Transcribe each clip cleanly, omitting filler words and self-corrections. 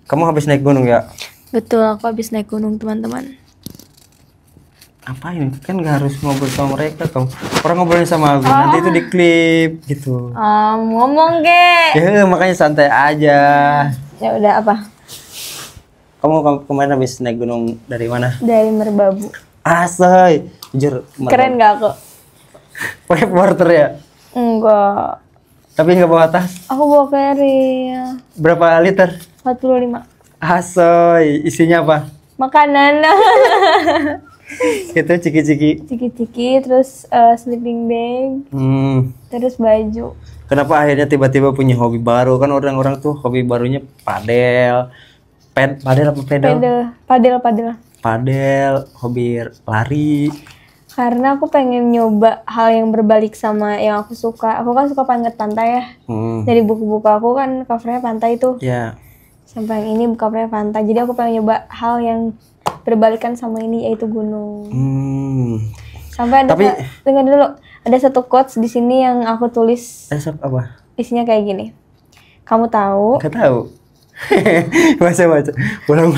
Kamu habis naik gunung ya? Betul, aku habis naik gunung teman-teman. Apain? Kan gak harus ngobrol sama mereka kamu. Orang ngobrolin sama aku, nanti itu diklip gitu. Ngomong ke. Ya makanya santai aja. Ya udah apa? Kamu kemarin habis naik gunung dari mana? Dari Merbabu. Asai, jujur. Keren gak aku? Pakai porter ya? Enggak. Tapi nggak bawa tas? Aku bawa keril. Berapa liter? 45. Asoy, isinya apa? Makanan. Itu ciki-ciki. Ciki-ciki, terus sleeping bag, terus baju. Kenapa akhirnya tiba-tiba punya hobi baru? Kan orang-orang tuh hobi barunya padel. Padel apa pedal? Padel. Padel, hobi lari. Karena aku pengen nyoba hal yang berbalik sama yang aku suka. Aku kan suka banget pantai ya. Dari buku-buku aku kan covernya pantai tuh. Ya. Sampai yang ini covernya pantai. Jadi aku pengen nyoba hal yang berbalikan sama ini, yaitu gunung. Sampai ada dengar dulu, ada satu quotes di sini yang aku tulis. Apa? Isinya kayak gini. Kamu tahu? Gak tahu. Baca. Ulang.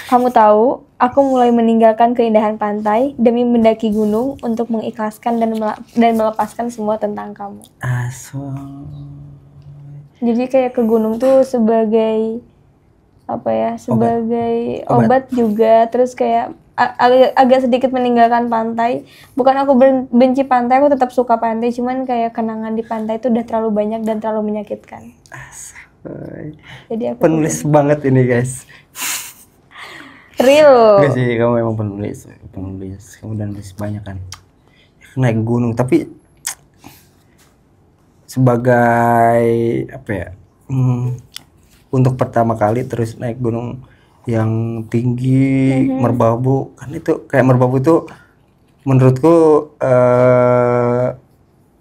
Kamu tahu, aku mulai meninggalkan keindahan pantai demi mendaki gunung untuk mengikhlaskan dan melepaskan semua tentang kamu. Jadi kayak ke gunung tuh sebagai apa ya? Sebagai obat juga, terus kayak agak sedikit meninggalkan pantai. Bukan aku benci pantai, aku tetap suka pantai, cuman kayak kenangan di pantai itu udah terlalu banyak dan terlalu menyakitkan. Jadi aku penulis banget ini guys. Real. Gak sih, kamu emang penulis. Kamu udah nulis banyak kan. Naik gunung, tapi sebagai apa ya? Untuk pertama kali terus naik gunung yang tinggi, Merbabu, kan itu kayak Merbabu itu menurutku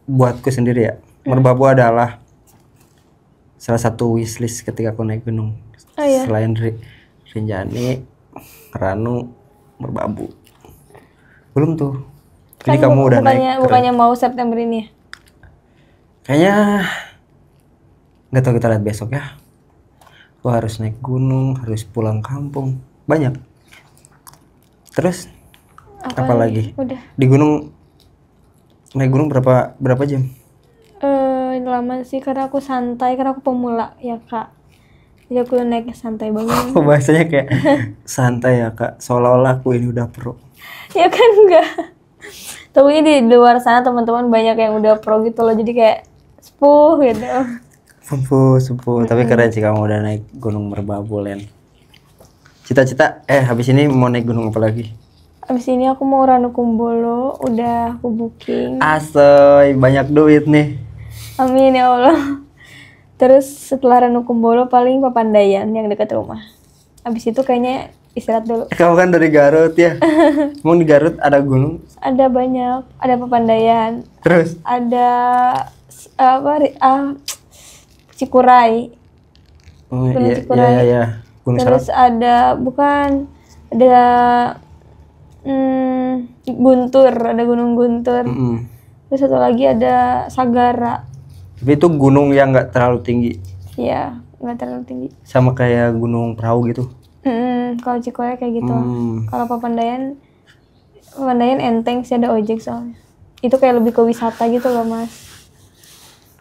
buatku sendiri ya. Merbabu adalah salah satu wishlist ketika aku naik gunung. Selain Rinjani, Ranu, Merbabu. Belum tuh. Jadi Kan kamu udah naik. Bukannya mau September ini ya? Kayaknya nggak tahu, kita lihat besok ya. Aku harus naik gunung, harus pulang kampung. Banyak. Terus apa lagi? Udah. Di gunung naik gunung berapa jam? Lama sih karena aku santai, karena aku pemula ya Kak. Jadi aku naiknya santai banget. Bahasanya kayak santai ya Kak, seolah-olah aku ini udah pro. Ya kan enggak. Tapi di luar sana teman-teman banyak yang udah pro gitu loh, jadi kayak sepuh gitu. Sepuh. Tapi keren sih kamu udah naik gunung Merbabu, Len. Cita-cita habis ini mau naik gunung apa lagi? Habis ini aku mau Ranukumbolo, udah aku booking. Asoy, banyak duit nih. Amin ya Allah. Terus setelah Ranukumbolo paling Papandayan yang dekat rumah. Habis itu kayaknya istirahat dulu. Kamu kan dari Garut ya? Emang di Garut ada gunung? Ada banyak, ada Papandayan. Terus? Ada Cikuray. Gunung Cikuray. Iya. Gunung Terus ada Guntur, ada Gunung Guntur. Terus satu lagi ada Sagara. Tapi itu gunung yang nggak terlalu tinggi. Iya, nggak terlalu tinggi. Sama kayak Gunung Perahu gitu. Kalau Cikuray kayak gitu. Kalau Papandayan enteng sih, ada ojek soalnya. Itu kayak lebih ke wisata gitu loh Mas.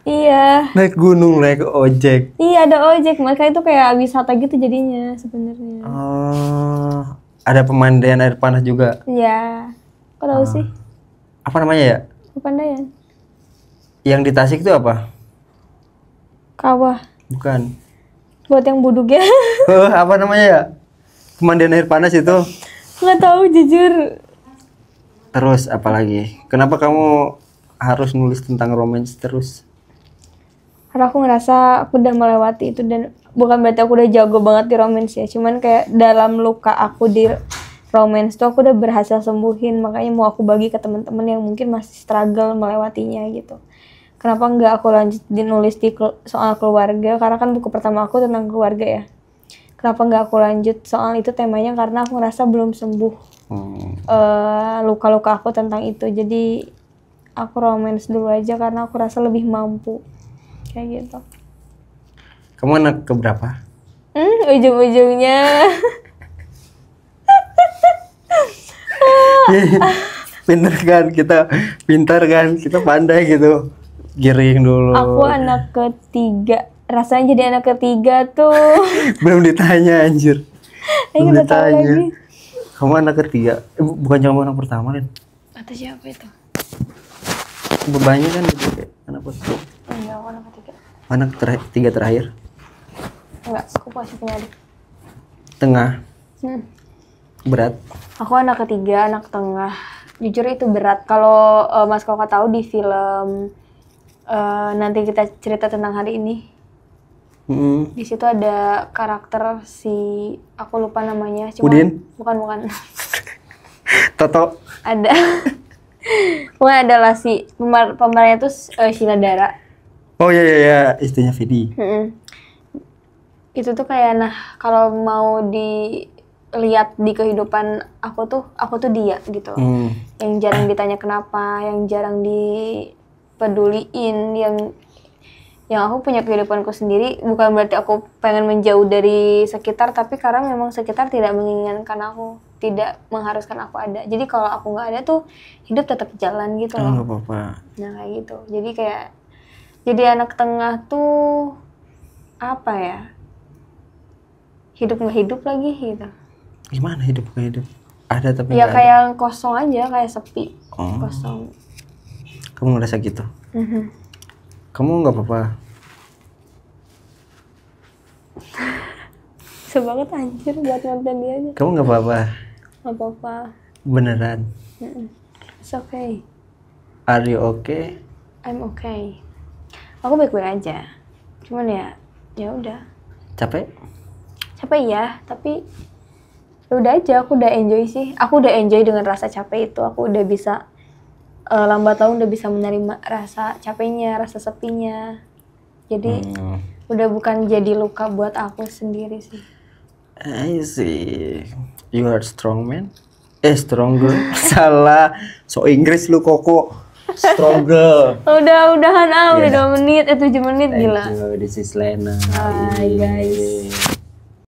Iya. Naik gunung naik ojek. Iya, ada ojek, makanya itu kayak wisata gitu jadinya sebenarnya. Ada pemandian air panas juga. Iya. Kok tahu sih? Apa namanya ya? Papandayan. Yang di Tasik itu apa? Kawah. Bukan. Buat yang buduk ya. Apa namanya ya? Pemandian air panas itu. Nggak tahu jujur. Terus apa lagi? Kenapa kamu harus nulis tentang romance terus? Karena aku ngerasa aku udah melewati itu, dan bukan berarti aku udah jago banget di romance ya. Cuman kayak dalam luka aku di romance tuh aku udah berhasil sembuhin. Makanya mau aku bagi ke teman-teman yang mungkin masih struggle melewatinya gitu. Kenapa nggak aku lanjut nulis di soal keluarga? Karena kan buku pertama aku tentang keluarga ya. Kenapa nggak aku lanjut soal itu temanya? Karena aku ngerasa belum sembuh luka-luka aku tentang itu. Jadi aku romance dulu aja karena aku rasa lebih mampu. Kayak gitu. Kamu anak keberapa? Ujung-ujungnya. Pintar kan kita pandai gitu. Giring dulu. Aku anak ketiga. Rasanya jadi anak ketiga tuh. Belum ditanya anjir. Belum Kita tahu ditanya. lagi. Kamu anak ketiga. Bukan kamu anak pertama kan? Atau siapa itu? Bebannya kan jadi anak pertama. Enggak, aku anak ketiga. Anak tiga terakhir. Enggak, aku masih punya adik. Tengah. Berat. Aku anak ketiga, anak tengah. Jujur itu berat. Kalau Mas Koko tahu di film nanti kita cerita tentang hari ini. Di situ ada karakter si aku lupa namanya. Udin? Bukan. Toto. Ada. Pokoknya adalah si pemerannya tuh Sheila Dara. Oh iya, istrinya Vidi. Itu tuh kayak kalau mau dilihat di kehidupan aku tuh dia gitu. Yang jarang ditanya kenapa, yang jarang dipeduliin, yang aku punya kehidupanku sendiri. Bukan berarti aku pengen menjauh dari sekitar, tapi karena memang sekitar tidak menginginkan aku, tidak mengharuskan aku ada. Jadi kalau aku nggak ada tuh hidup tetap jalan gitu loh. Nggak apa-apa. Nah kayak gitu. Jadi kayak jadi anak tengah tuh apa ya? Hidup nggak hidup lagi gitu. Gimana hidup nggak hidup? Ada tapi Ya nggak kayak kosong aja, kayak sepi. Oh. Kosong. Kamu ngerasa gitu? Kamu nggak apa-apa? Sebanget anjir buat nonton dia aja. Kamu nggak apa-apa? Nggak apa-apa. Beneran? It's okay. Are you okay? I'm okay. Aku baik-baik aja. Cuman ya udah. Capek? Capek ya, tapi ya udah aja. Aku udah enjoy sih. Aku udah enjoy dengan rasa capek itu. Aku udah bisa lambat laun udah bisa menerima rasa capeknya, rasa sepinya. Jadi udah bukan jadi luka buat aku sendiri sih. I see. You are strong man. Stronger. Salah. So Inggris lu Koko. Stronger. Udah 2 menit, 7 menit gila. Thank you. This is Lena. Hai guys.